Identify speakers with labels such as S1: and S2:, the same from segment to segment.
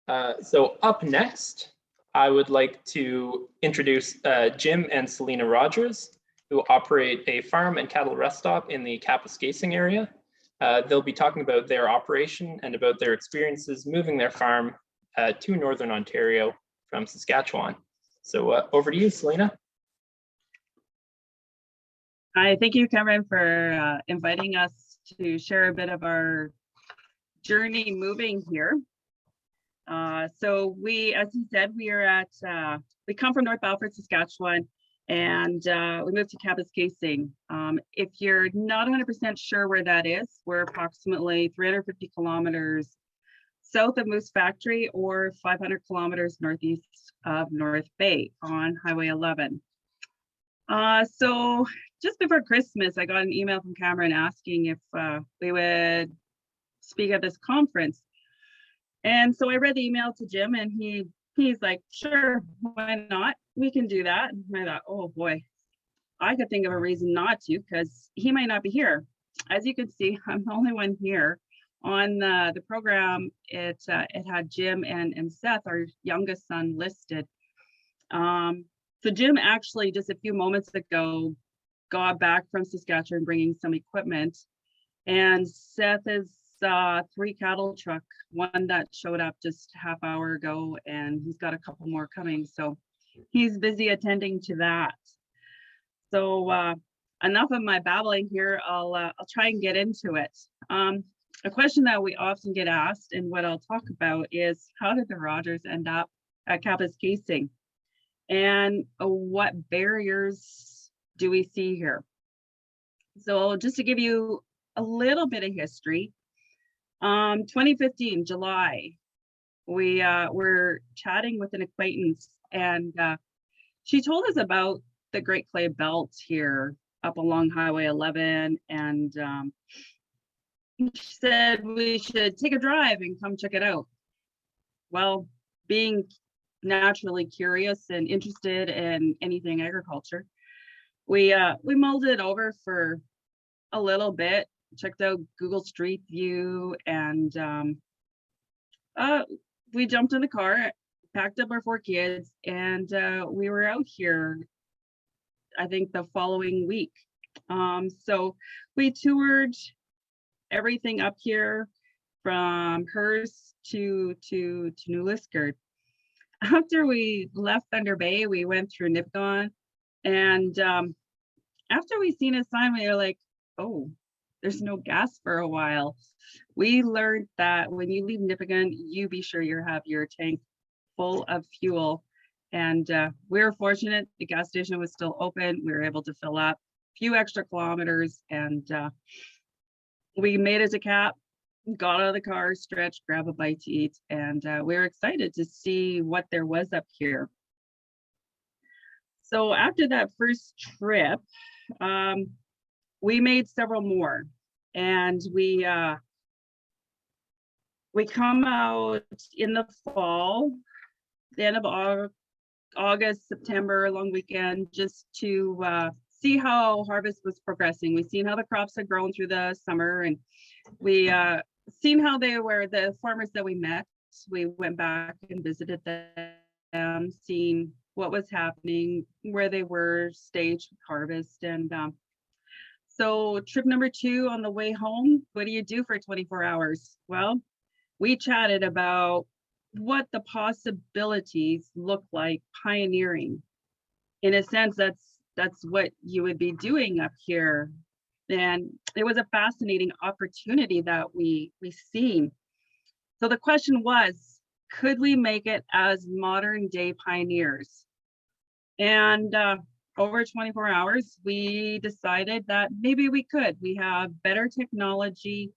S1: So up next, I would like to introduce Jim and Selina Rogers, who operate a farm and cattle rest stop in the Kapuskasing area. They'll be talking about their operation and about their experiences moving their farm to Northern Ontario from Saskatchewan. So over to you, Selina.
S2: Hi, thank you, Cameron, for inviting us to share a bit of our journey moving here. So we, as you said, we are at, we come from North Balfour, Saskatchewan, and we moved to Kapuskasing. If you're not 100% sure where that is, we're approximately 350 kilometers south of Moose Factory or 500 kilometers northeast of North Bay on Highway 11. So just before Christmas, I got an email from Cameron asking if we would speak at this conference. And so I read the email to Jim, and he's like, sure, why not? We can do that. And I thought, oh boy, I could think of a reason not to, because he might not be here. As you can see, I'm the only one here. On the program, it had Jim and Seth, our youngest son, listed. So Jim actually just a few moments ago got back from Saskatchewan bringing some equipment, and Seth is 3 cattle truck, one that showed up just a half hour ago, and he's got a couple more coming. So he's busy attending to that. So enough of my babbling here. I'll try and get into it. A question that we often get asked, and what I'll talk about, is how did the Rogers end up at Kapuskasing? And what barriers do we see here? So just to give you a little bit of history, 2015, July, we were chatting with an acquaintance, and she told us about the Great Clay Belt here up along Highway 11, and she said we should take a drive and come check it out. Well, being naturally curious and interested in anything agriculture, we mulled it over for a little bit, checked out Google Street View, and we jumped in the car, packed up our 4 kids, and we were out here, I think, the following week. So we toured everything up here from Hearst to New Liskeard. After we left Thunder Bay, we went through Nipigon, and after we seen a sign, we were like, oh, there's no gas for a while. We learned that when you leave Nipigon, you be sure you have your tank full of fuel. And we were fortunate, the gas station was still open. We were able to fill up a few extra kilometers, and we made it to Cap, got out of the car, stretched, grabbed a bite to eat, and we were excited to see what there was up here. So after that first trip, we made several more, and we come out in the fall, the end of August, September, long weekend, just to see how harvest was progressing. We've seen how the crops had grown through the summer, and we seen how they were, the farmers that we met. We went back and visited them, seeing what was happening, where they were staged harvest. And so trip number 2, on the way home, what do you do for 24 hours? Well, we chatted about what the possibilities look like pioneering. In a sense, that's what you would be doing up here. And it was a fascinating opportunity that we seen. So the question was, could we make it as modern day pioneers? And over 24 hours, we decided that maybe we could. We have better technology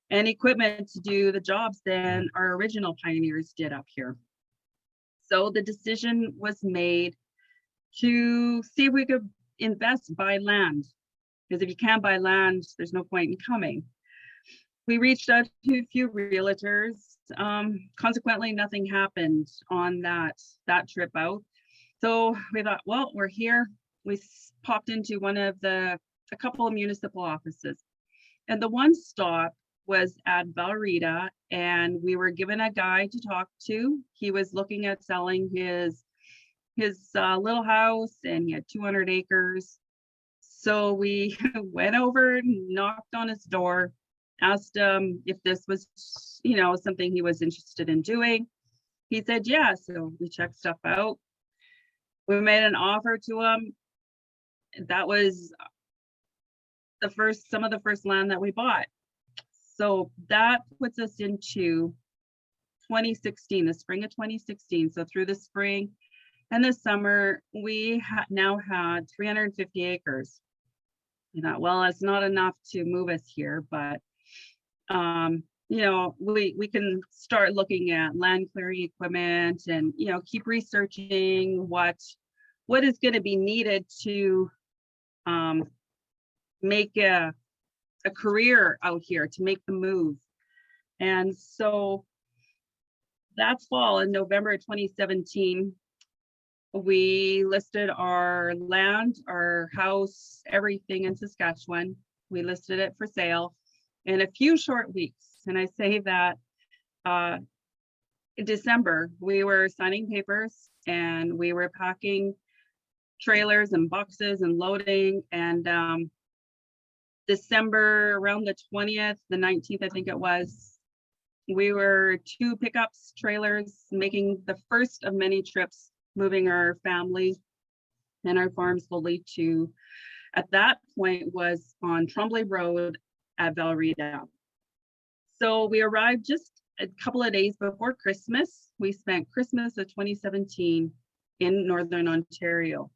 S2: and equipment to do the jobs than our original pioneers did up here. So the decision was made to see if we could invest, buy land. Because if you can't buy land, there's no point in coming. We reached out to a few realtors. Consequently, nothing happened on that trip out. So we thought, well, we're here. We popped into a couple of municipal offices. And the one stop was at Valrita, and we were given a guy to talk to. He was looking at selling his little house, and he had 200 acres. So we went over, knocked on his door, asked him if this was, something he was interested in doing. He said, yeah. So we checked stuff out. We made an offer to him. That was some of the first land that we bought. So that puts us into 2016, the spring of 2016. So through the spring and the summer, we now had 350 acres. Well, it's not enough to move us here, but we can start looking at land clearing equipment and, keep researching what is going to be needed to make a career out here, to make the move. And so that fall, in November of 2017, we listed our land, our house, everything in Saskatchewan. We listed it for sale in a few short weeks. And I say that in December, we were signing papers and we were packing trailers and boxes and loading. And December, around the 20th, the 19th, I think it was, we were 2 pickups, trailers, making the first of many trips, moving our family and our farm slowly to, at that point, was on Tremblay Road at Valrita. So we arrived just a couple of days before Christmas. We spent Christmas of 2017 in Northern Ontario.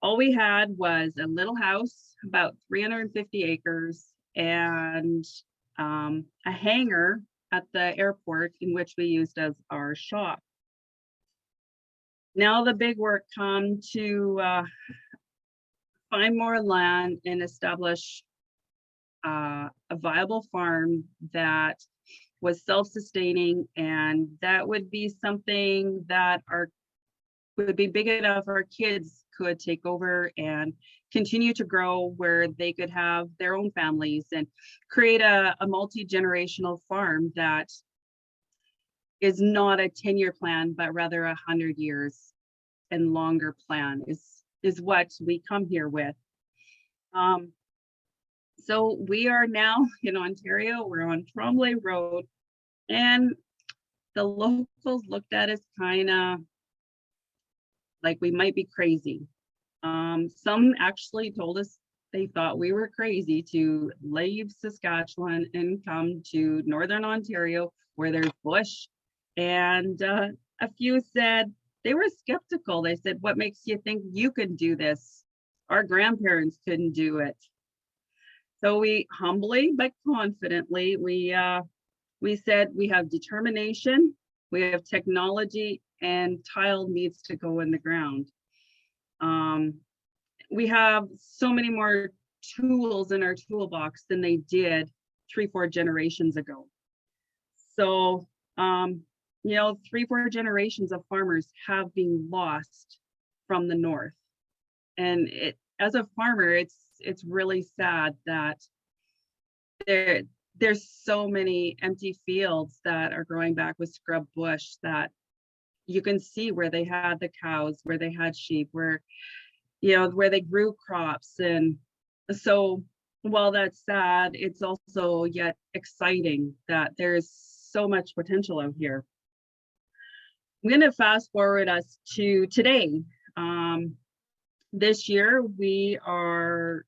S2: All we had was a little house, about 350 acres, and a hangar at the airport in which we used as our shop. Now the big work come to find more land and establish a viable farm that was self-sustaining, and that would be something that would be big enough our kids could take over and continue to grow, where they could have their own families and create a multi-generational farm that is not a 10-year plan, but rather 100 years and longer plan is what we come here with. So we are now in Ontario. We're on Tremblay Road, and the locals looked at us kind of like we might be crazy. Some actually told us they thought we were crazy to leave Saskatchewan and come to Northern Ontario where there's bush. And a few said they were skeptical. They said, what makes you think you can do this? Our grandparents couldn't do it. So we humbly but confidently, we said we have determination, we have technology, and tile needs to go in the ground. We have so many more tools in our toolbox than they did 3-4 generations ago. So, 3-4 generations of farmers have been lost from the north. And as a farmer, it's really sad that there's so many empty fields that are growing back with scrub bush that you can see where they had the cows, where they had sheep, where they grew crops. And so while that's sad, it's also yet exciting that there's so much potential out here. I'm going to fast forward us to today. This year, we are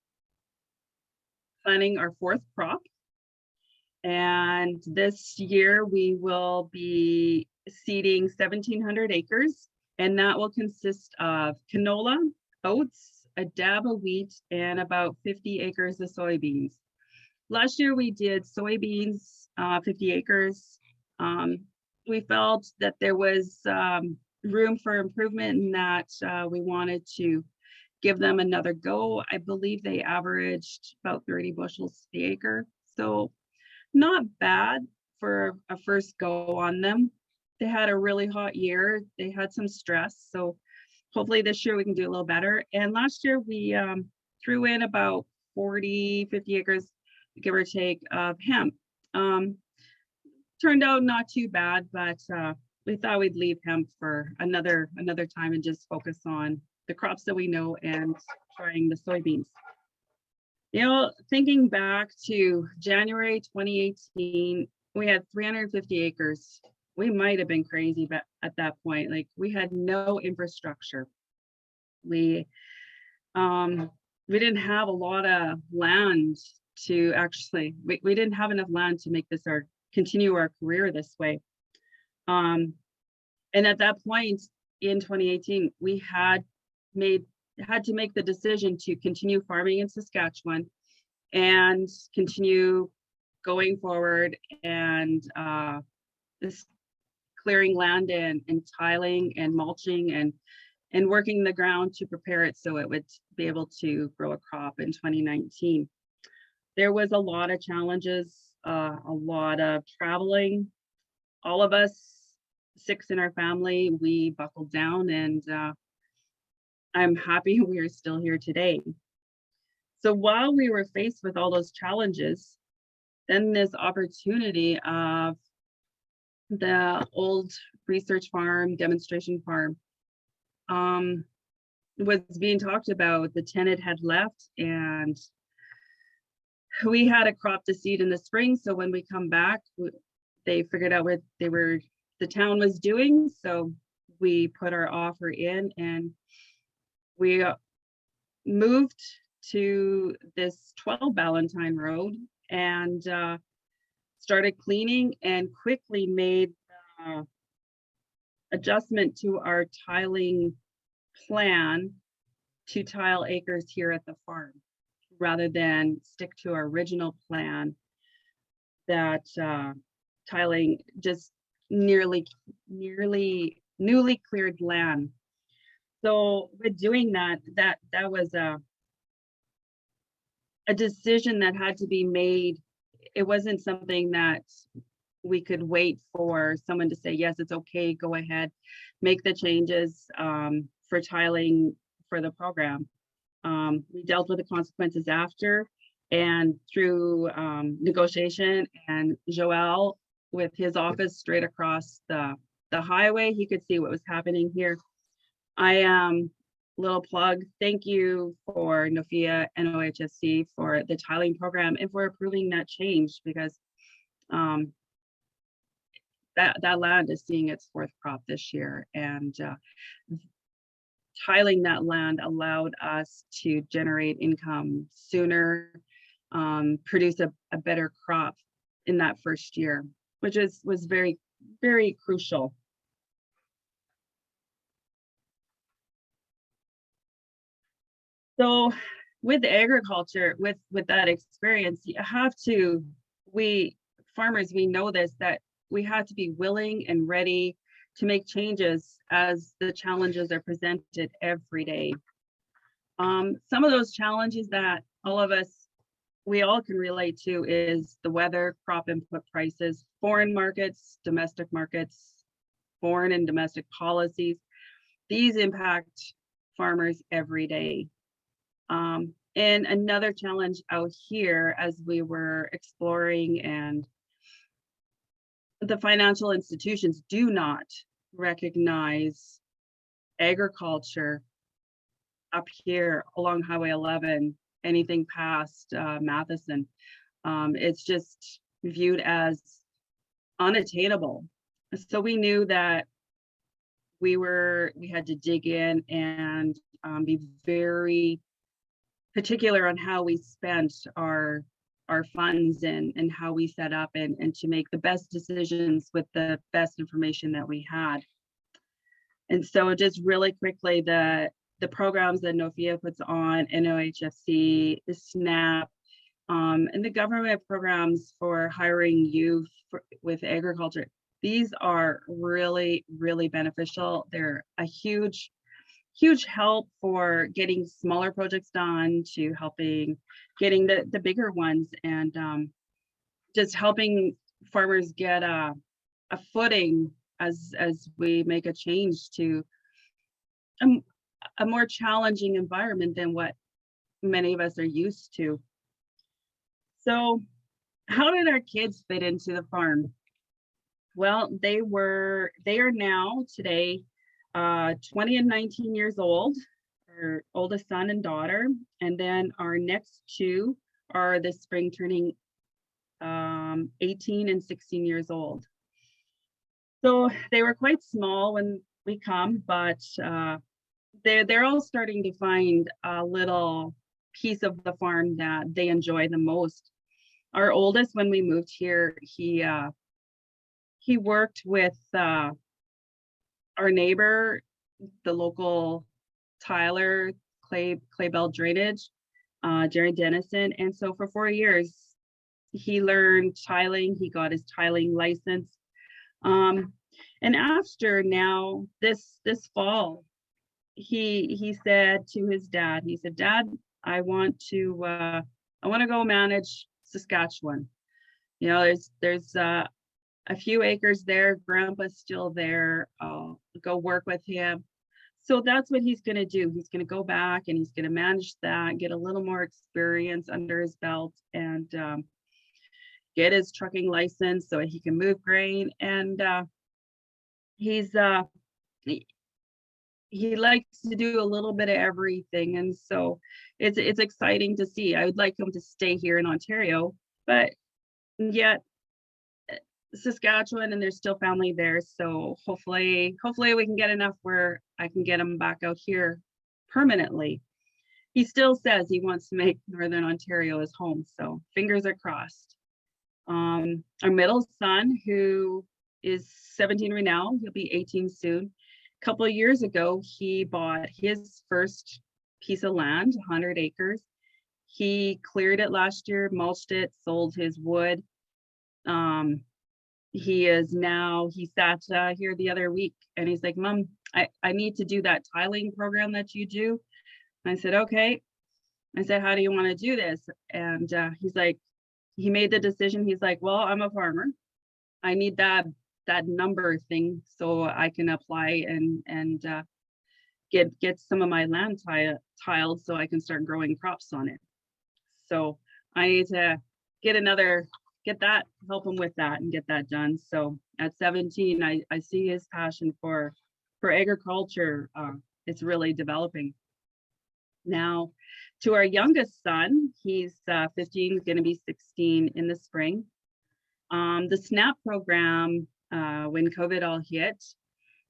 S2: planting our 4th crop. And this year, we will be seeding 1,700 acres, and that will consist of canola, oats, a dab of wheat, and about 50 acres of soybeans. Last year, we did soybeans, 50 acres. We felt that there was room for improvement and that we wanted to give them another go. I believe they averaged about 30 bushels the acre. So not bad for a first go on them. They had a really hot year. They had some stress. So hopefully this year we can do a little better. And last year we threw in about 40, 50 acres, give or take, of hemp. Turned out not too bad, but we thought we'd leave hemp for another time and just focus on the crops that we know and trying the soybeans. You know, thinking back to January 2018, we had 350 acres. We might have been crazy, but at that point, like, we had no infrastructure. We didn't have a lot of land to actually, we didn't have enough land to make this continue our career this way. And at that point in 2018, we had to make the decision to continue farming in Saskatchewan and continue going forward and this clearing land and tiling and mulching and working the ground to prepare it so it would be able to grow a crop in 2019. There was a lot of challenges, a lot of traveling. All of us, 6 in our family, we buckled down, and I'm happy we are still here today. So while we were faced with all those challenges, then this opportunity of the old research farm, demonstration farm, was being talked about. The tenant had left, and we had a crop to seed in the spring. So when we come back, they figured out what the town was doing. So we put our offer in, and we moved to this 12 Ballantyne Road and started cleaning, and quickly made adjustment to our tiling plan to tile acres here at the farm, rather than stick to our original plan that tiling just newly cleared land. So with doing that was a decision that had to be made. It wasn't something that we could wait for someone to say, yes, it's okay, go ahead, make the changes for tiling for the program. We dealt with the consequences after, and through negotiation, and Joel with his office straight across the highway, he could see what was happening here. I am, little plug, thank you for NOFIA and OHSC for the tiling program and for approving that change, because that land is seeing its 4th crop this year, and tiling that land allowed us to generate income sooner, produce a better crop in that first year, which was very, very crucial. So with agriculture, with that experience, you have to, we farmers, we know this, that we have to be willing and ready to make changes as the challenges are presented every day. Some of those challenges that we all can relate to is the weather, crop input prices, foreign markets, domestic markets, foreign and domestic policies. These impact farmers every day. And another challenge out here, as we were exploring, and the financial institutions do not recognize agriculture up here along Highway 11, anything past Matheson. It's just viewed as unattainable. So we knew that we had to dig in and be very particular on how we spent our funds and how we set up, and to make the best decisions with the best information that we had. And so just really quickly, the programs that NOFIA puts on, NOHFC, the SNAP, and the government programs for hiring youth with agriculture, these are really, really beneficial. They're a huge help for getting smaller projects done, to getting the bigger ones, and just helping farmers get a footing as we make a change to a more challenging environment than what many of us are used to. So how did our kids fit into the farm? Well, they are now today 20 and 19 years old, our oldest son and daughter. And then our next two are this spring turning 18 and 16 years old. So they were quite small when we come, but they're all starting to find a little piece of the farm that they enjoy the most. Our oldest, when we moved here, he worked with our neighbor, the local tiler, clay belt drainage, Jerry Dennison. And so for 4 years, he learned tiling. He got his tiling license. And after now, this fall, he said to his dad, he said, "Dad, I want to go manage Saskatchewan. You know, there's a few acres there. Grandpa's still there. I'll go work with him." So that's what he's going to do. He's going to go back and he's going to manage that, get a little more experience under his belt, and get his trucking license so he can move grain. And he likes to do a little bit of everything. And so it's exciting to see. I would like him to stay here in Ontario, but yet Saskatchewan, and there's still family there. So hopefully we can get enough where I can get him back out here permanently. He still says he wants to make Northern Ontario his home. So fingers are crossed. Our middle son, who is 17 right now, he'll be 18 soon. A couple of years ago, he bought his first piece of land, 100 acres. He cleared it last year, mulched it, sold his wood. He sat here the other week and he's like, "Mom, I need to do that tiling program that you do." And I said, "Okay." I said, "How do you want to do this?" And he's like, he made the decision. He's like, "Well, I'm a farmer. I need that number thing so I can apply and get some of my land tiled so I can start growing crops on it. So I need to help him with that and get that done." So at 17, I see his passion for agriculture. It's really developing. Now, to our youngest son, he's 15, going to be 16 in the spring. The SNAP program, when COVID all hit,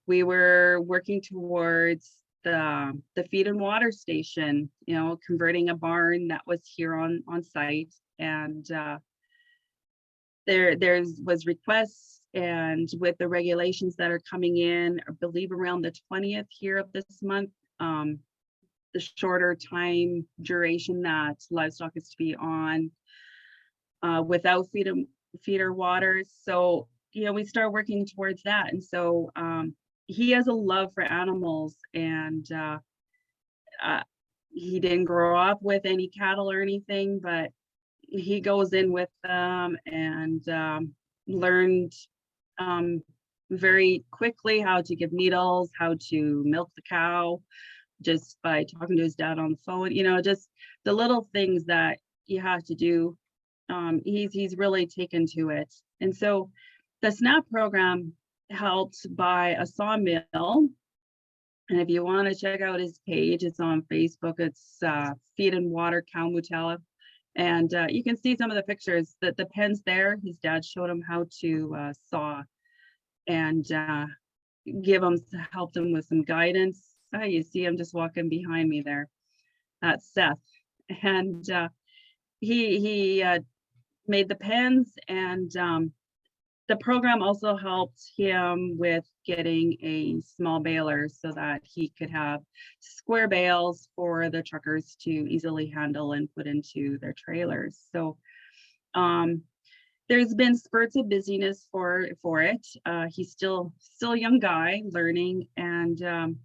S2: we were working towards the feed and water station, you know, converting a barn that was here on site. And there was requests, and with the regulations that are coming in, I believe around the 20th here of this month, the shorter time duration that livestock is to be on without feeder waters. So, you know, we start working towards that. And so he has a love for animals, and he didn't grow up with any cattle or anything, but he goes in with them and learned very quickly how to give needles, how to milk the cow, just by talking to his dad on the phone, you know, just the little things that you have to do. He's really taken to it. And so the SNAP program helped buy a sawmill. And if you want to check out his page, it's on Facebook. It's Feed and Water Kaumutala. And you can see some of the pictures that the pens there. His dad showed him how to saw and help him with some guidance. You see him just walking behind me there. That's Seth. And he made the pens, and the program also helped him with getting a small baler so that he could have square bales for the truckers to easily handle and put into their trailers. So there's been spurts of busyness for it. He's still a young guy learning, and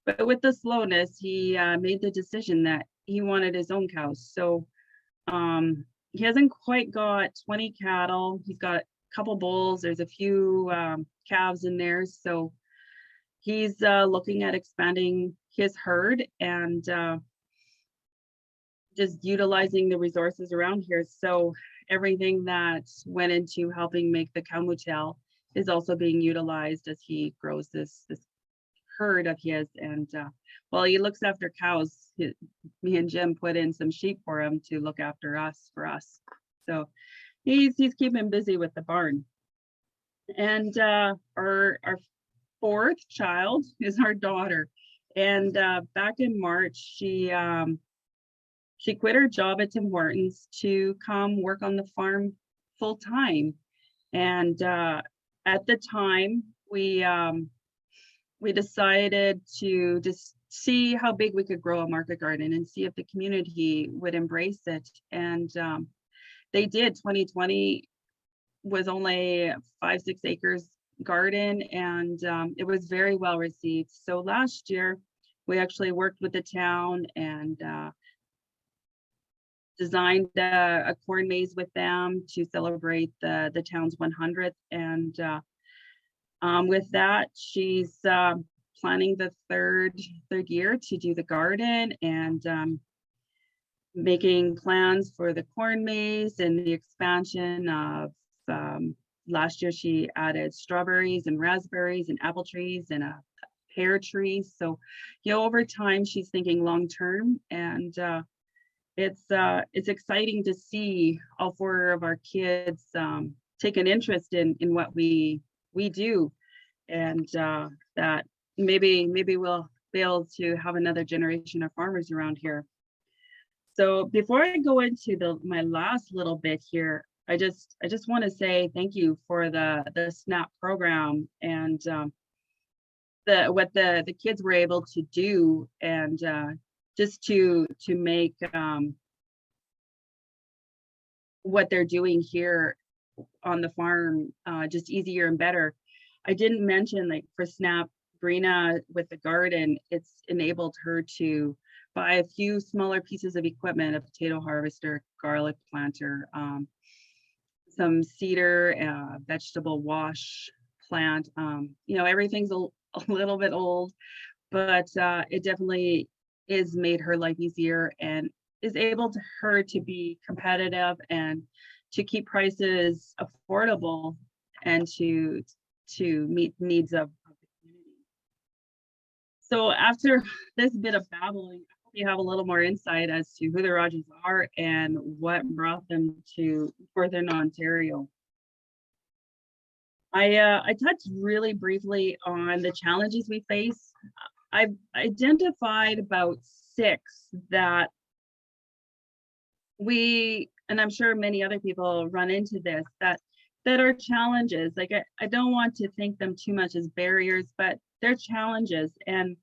S2: but with the slowness, he made the decision that he wanted his own cows. So he hasn't quite got 20 cattle. He's got a couple bulls. There's a few calves in there. So he's looking at expanding his herd and just utilizing the resources around here. So everything that went into helping make the cow motel is also being utilized as he grows this herd of his. And while he looks after cows, me and Jim put in some sheep for him to look after us for us. So he's keeping busy with the barn. And our fourth child is our daughter. And back in March, she quit her job at Tim Hortons to come work on the farm full time. And at the time, we decided to just see how big we could grow a market garden and see if the community would embrace it. And they did. 2020 was only 5-6 acres garden, and it was very well received. So last year, we actually worked with the town and designed a corn maze with them to celebrate the town's 100th. And with that, she's planning the third year to do the garden, and making plans for the corn maze and the expansion of last year she added strawberries and raspberries and apple trees and a pear tree. So, you know, over time she's thinking long term, and it's exciting to see all 4 of our kids take an interest in what we do, and that maybe we'll be able to have another generation of farmers around here. So before I go into my last little bit here, I just want to say thank you for the SNAP program and what the kids were able to do, and just to make what they're doing here on the farm just easier and better. I didn't mention, like, for SNAP, Brina with the garden, it's enabled her to buy a few smaller pieces of equipment, a potato harvester, garlic planter, some cedar, vegetable wash plant. You know, everything's a little bit old, but it definitely is made her life easier and is able to her to be competitive and to keep prices affordable and to meet the needs of the community. So after this bit of babbling, I hope you have a little more insight as to who the Rogers are and what brought them to Northern Ontario. I touched really briefly on the challenges we face. I've identified about 6 that we, and I'm sure many other people run into this, that are challenges. Like, I don't want to think them too much as barriers, but they're challenges. And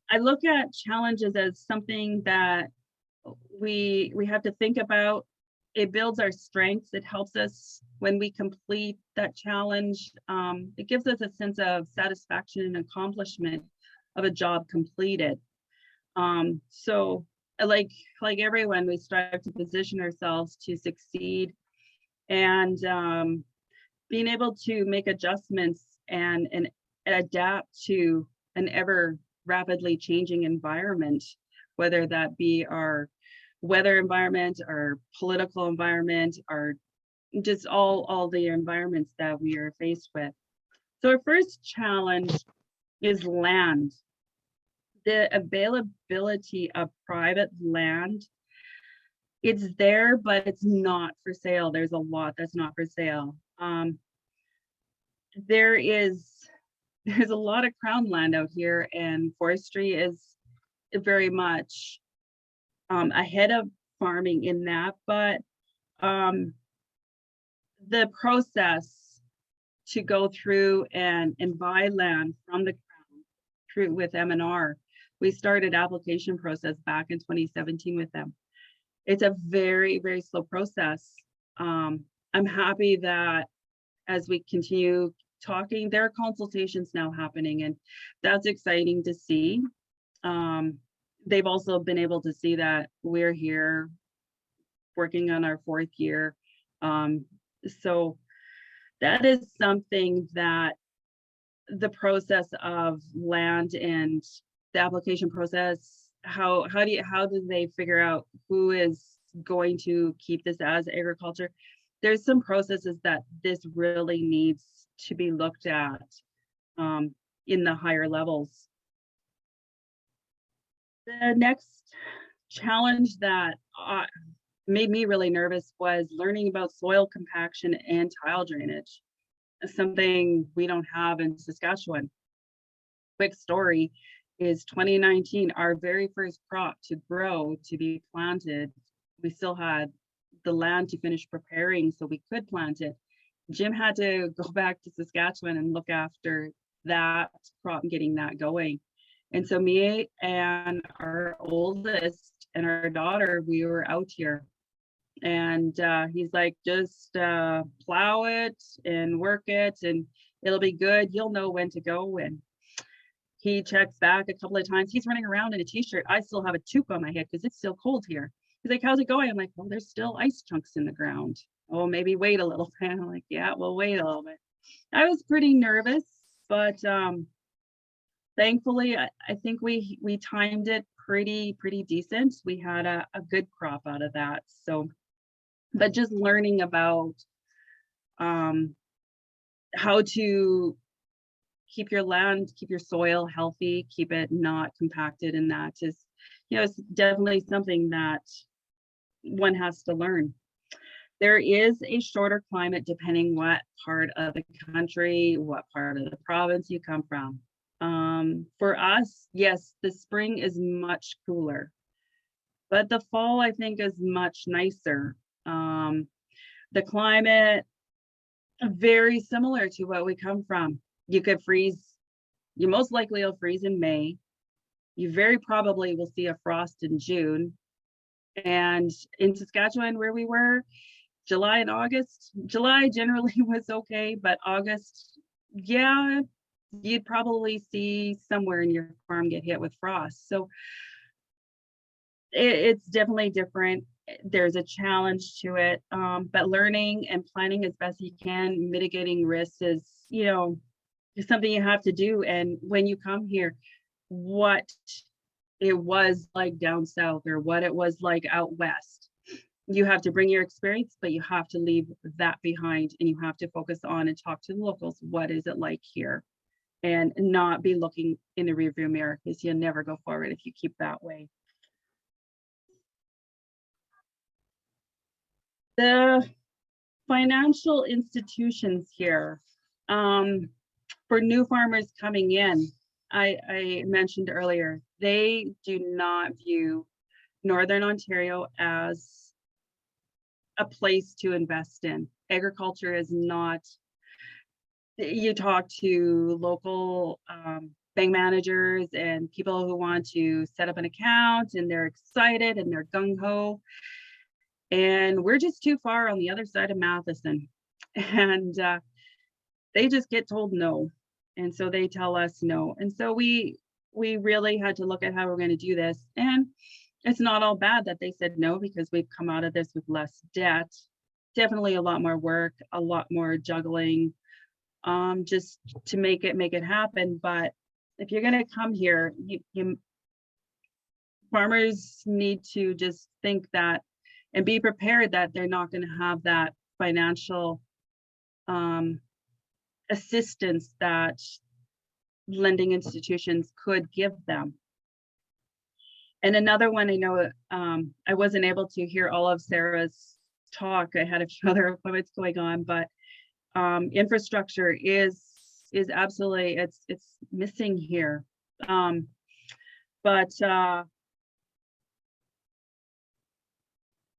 S2: I look at challenges as something that we have to think about. It builds our strengths. It helps us when we complete that challenge. It gives us a sense of satisfaction and accomplishment of a job completed. So like everyone, we strive to position ourselves to succeed, and being able to make adjustments and adapt to an ever rapidly changing environment, whether that be our weather environment, our political environment, or just all the environments that we are faced with. So our first challenge is land. The availability of private land, it's there, but it's not for sale. There's a lot that's not for sale. There's a lot of crown land out here, and forestry is very much ahead of farming in that, but the process to go through and buy land from the crown through with M&R, we started application process back in 2017 with them. It's a very, very slow process. I'm happy that as we continue talking, there are consultations now happening, and that's exciting to see. They've also been able to see that we're here working on our 4th year. So that is something that the process of land and the application process, how do they figure out who is going to keep this as agriculture. There's some processes that this really needs to be looked at in the higher levels. The next challenge that made me really nervous was learning about soil compaction and tile drainage, something we don't have in Saskatchewan. Quick story is 2019, our very first crop to grow, to be planted, we still had the land to finish preparing so we could plant it. Jim had to go back to Saskatchewan and look after that crop and getting that going. And so me and our oldest and our daughter, we were out here. And he's like, just plow it and work it and it'll be good. You'll know when to go. And he checks back a couple of times. He's running around in a t-shirt. I still have a toque on my head because it's still cold here. He's like, how's it going? I'm like, well, there's still ice chunks in the ground. Oh, maybe wait a little bit. I'm like, yeah, we'll wait a little bit. I was pretty nervous, but thankfully, I think we timed it pretty decent. We had a good crop out of that. So, but just learning about how to keep your land, keep your soil healthy, keep it not compacted, and that is, you know, it's definitely something that one has to learn. There is a shorter climate depending what part of the country, what part of the province you come from. For us, yes, the spring is much cooler, but the fall I think is much nicer. The climate very similar to what we come from. You could freeze, you most likely will freeze in May. You very probably will see a frost in June. And in Saskatchewan, where we were, July and August, July generally was okay, but August, yeah, you'd probably see somewhere in your farm get hit with frost. So it's definitely different. There's a challenge to it, but learning and planning as best you can, mitigating risks is, you know, is something you have to do. And when you come here, what it was like down south or what it was like out west, you have to bring your experience, but you have to leave that behind and you have to focus on and talk to the locals. What is it like here? And not be looking in the rearview mirror, because you'll never go forward if you keep that way. The financial institutions here, for new farmers coming in, I mentioned earlier, they do not view Northern Ontario as a place to invest in. Agriculture is not, you talk to local bank managers and people who want to set up an account and they're excited and they're gung-ho. And we're just too far on the other side of Matheson. And they just get told no. And so they tell us no. And so we really had to look at how we're going to do this. And it's not all bad that they said no, because we've come out of this with less debt. Definitely a lot more work, a lot more juggling, just to make it happen. But if you're going to come here, farmers need to just think that and be prepared that they're not going to have that financial assistance that lending institutions could give them. And another one, I know I wasn't able to hear all of Sarah's talk. I had a few other appointments going on, but infrastructure is absolutely, it's missing here. But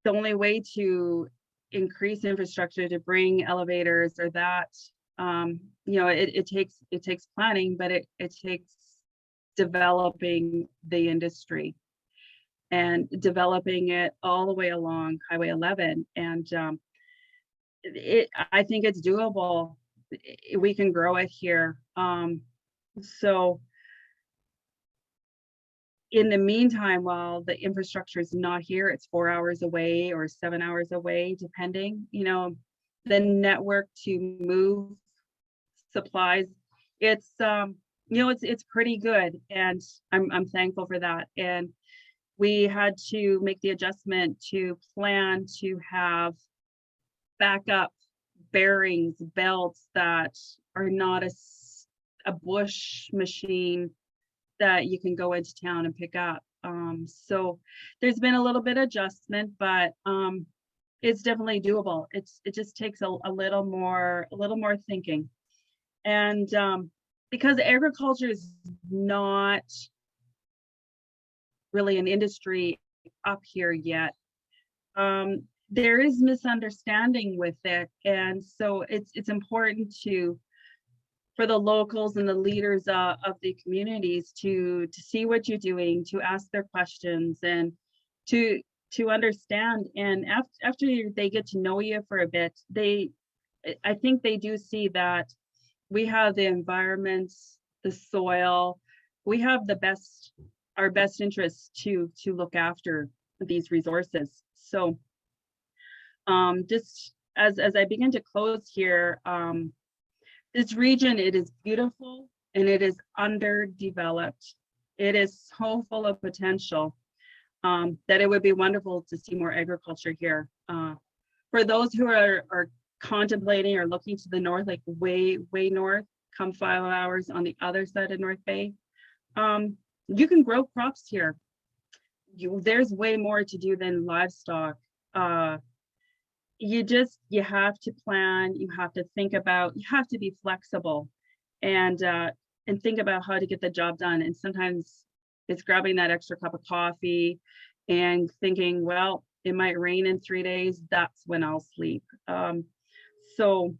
S2: the only way to increase infrastructure, to bring elevators or that, you know, it takes planning, but it takes developing the industry and developing it all the way along Highway 11. And I think it's doable. We can grow it here. So in the meantime, while the infrastructure is not here, it's 4 hours away or 7 hours away, depending, you know, the network to move supplies, it's, you know, it's pretty good. And I'm thankful for that. And we had to make the adjustment to plan to have backup bearings, belts that are not a bush machine that you can go into town and pick up. So there's been a little bit of adjustment, but it's definitely doable. It just takes a little more thinking. And because agriculture is not really an industry up here yet, there is misunderstanding with it. And so it's important for the locals and the leaders of the communities to see what you're doing, to ask their questions, and to understand. And after they get to know you for a bit, I think they do see that we have the environment, the soil, we have our best interests to look after these resources. So just as I begin to close here, this region, it is beautiful and it is underdeveloped. It is so full of potential that it would be wonderful to see more agriculture here. For those who are contemplating or looking to the north, like way north, come 5 hours on the other side of North Bay, you can grow crops here. There's way more to do than livestock. You have to plan, you have to think about, you have to be flexible and think about how to get the job done. And sometimes it's grabbing that extra cup of coffee and thinking, well, it might rain in 3 days, that's when I'll sleep. So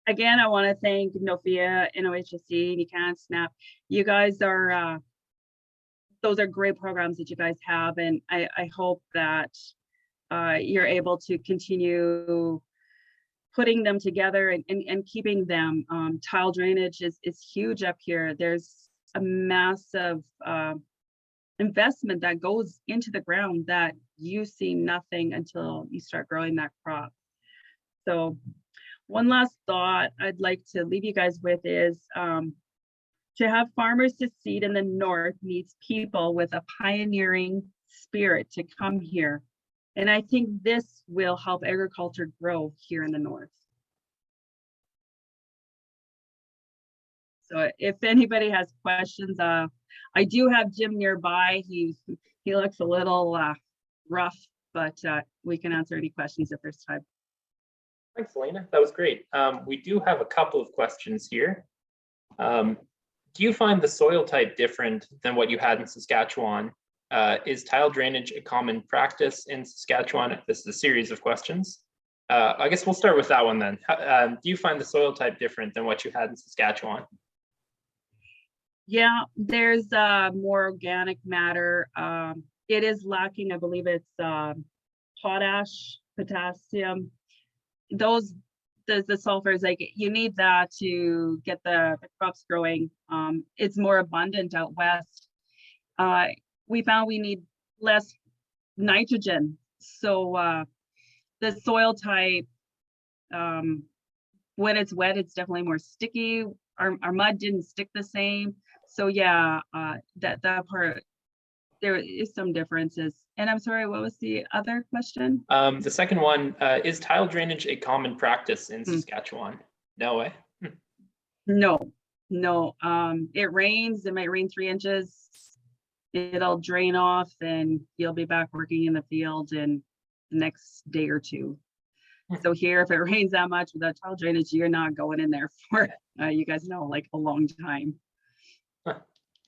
S2: again, I want to thank NOFIA, NOHSC, Nican, SNAP. You guys are, those are great programs that you guys have. And I hope that you're able to continue putting them together and keeping them. Tile drainage is huge up here. There's a massive investment that goes into the ground that you see nothing until you start growing that crop. So one last thought I'd like to leave you guys with is to have farmers succeed in the north needs people with a pioneering spirit to come here. And I think this will help agriculture grow here in the north. So if anybody has questions, I do have Jim nearby. He looks a little rough, but we can answer any questions if there's time.
S1: Thanks, Selina. That was great. We do have a couple of questions here. Do you find the soil type different than what you had in Saskatchewan? Is tile drainage a common practice in Saskatchewan? This is a series of questions. I guess we'll start with that one then. Do you find the soil type different than what you had in Saskatchewan?
S2: Yeah, there's more organic matter. It is lacking, I believe it's potash, potassium. The sulfurs, like you need that to get the crops growing. It's more abundant out west. We found we need less nitrogen. So the soil type, when it's wet, it's definitely more sticky. Our mud didn't stick the same. So yeah, that part, there is some differences. And I'm sorry, what was the other question?
S1: The second one, is tile drainage a common practice in Saskatchewan? No way.
S2: No. It rains, it might rain 3 inches. It'll drain off and you'll be back working in the field in the next day or two. So here, if it rains that much without tile drainage, you're not going in there for, you guys know, like a long time.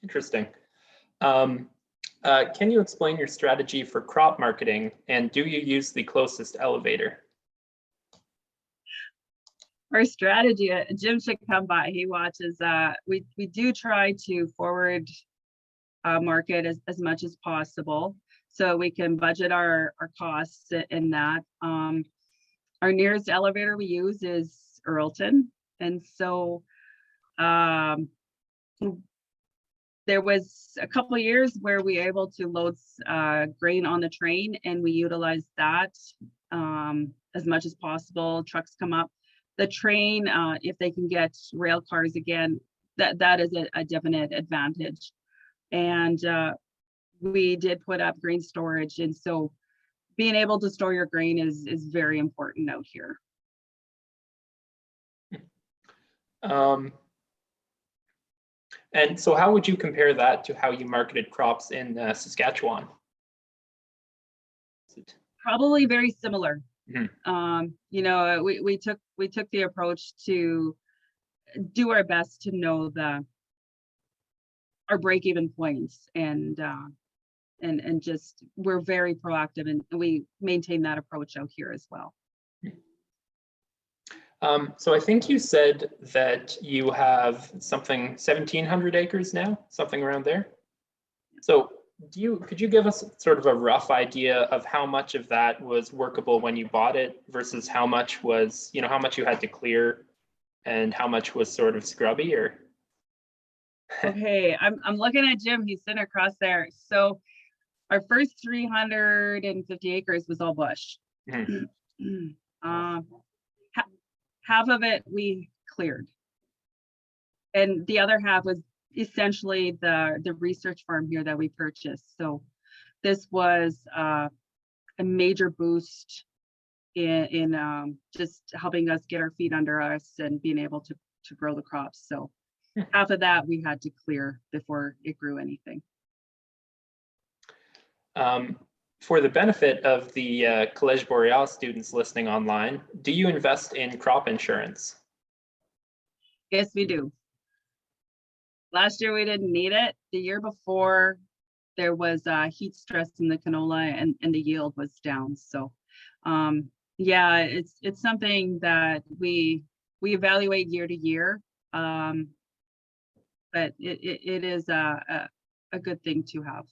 S1: Interesting. Can you explain your strategy for crop marketing, and do you use the closest elevator?
S2: Our strategy, Jim should come by, he watches. We do try to forward market as much as possible so we can budget our costs in that. Our nearest elevator we use is Earlton, and so there was a couple of years where we were able to load grain on the train, and we utilized that as much as possible. Trucks come up. The train, if they can get rail cars again, that is a definite advantage. And we did put up grain storage, and so being able to store your grain is very important out here.
S1: And so how would you compare that to how you marketed crops in Saskatchewan?
S2: Probably very similar.
S1: Mhm.
S2: You know, we took the approach to do our best to know our break-even points, and just we're very proactive, and we maintain that approach out here as well.
S1: So I think you said that you have something 1,700 acres now, something around there. So could you give us sort of a rough idea of how much of that was workable when you bought it versus how much was, how much you had to clear and how much was sort of scrubby? Or
S2: Okay, I'm looking at Jim, he's sitting across there. So our first 350 acres was all bush.
S1: Mhm.
S2: Half of it we cleared, and the other half was essentially the research farm here that we purchased. So this was a major boost in just helping us get our feet under us and being able to grow the crops. So half of that we had to clear before it grew anything.
S1: For the benefit of the Collège Boreal students listening online, do you invest in crop insurance?
S2: Yes, we do. Last year we didn't need it. The year before there was heat stress in the canola, and the yield was down. So yeah, it's something that we evaluate year to year. But it is a good thing to have.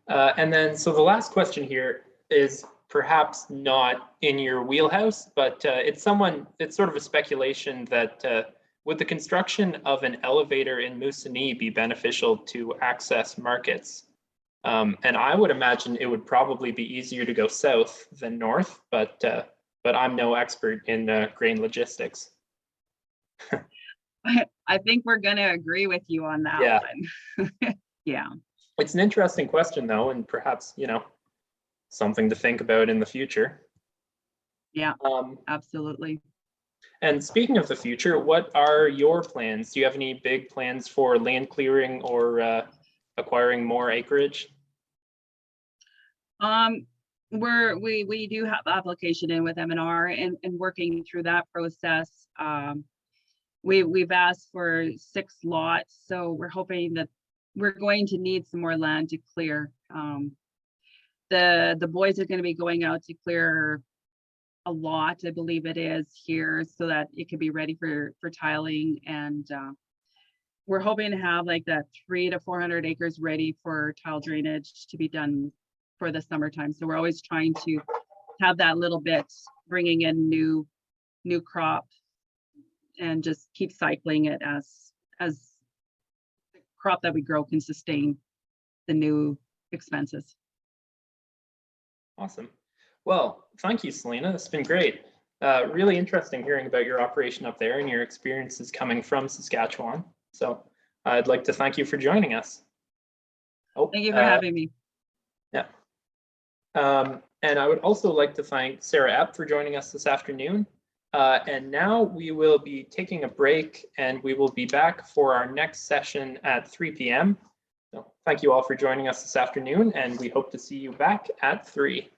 S1: And then, so the last question here is perhaps not in your wheelhouse, but it's sort of a speculation that would the construction of an elevator in Moosonee be beneficial to access markets? And I would imagine it would probably be easier to go south than north, but I'm no expert in grain logistics.
S2: I think we're going to agree with you on that one. Yeah.
S1: It's an interesting question, though, and perhaps, something to think about in the future.
S2: Yeah, absolutely.
S1: And speaking of the future, what are your plans? Do you have any big plans for land clearing or acquiring more acreage?
S2: We do have application in with M&R, and working through that process. We've asked for 6 lots, so we're hoping that we're going to need some more land to clear. The boys are going to be going out to clear a lot, I believe it is here, so that it can be ready for tiling. And we're hoping to have like that 300 to 400 acres ready for tile drainage to be done for the summertime. So we're always trying to have that little bit, bringing in new crop, and just keep cycling it as the crop that we grow can sustain the new expenses.
S1: Awesome. Well, thank you, Selina. It's been great. Really interesting hearing about your operation up there and your experiences coming from Saskatchewan. So I'd like to thank you for joining us.
S2: Oh, thank you for having me.
S1: Yeah. And I would also like to thank Sarah Epp for joining us this afternoon. And now we will be taking a break, and we will be back for our next session at 3 p.m. So thank you all for joining us this afternoon, and we hope to see you back at 3.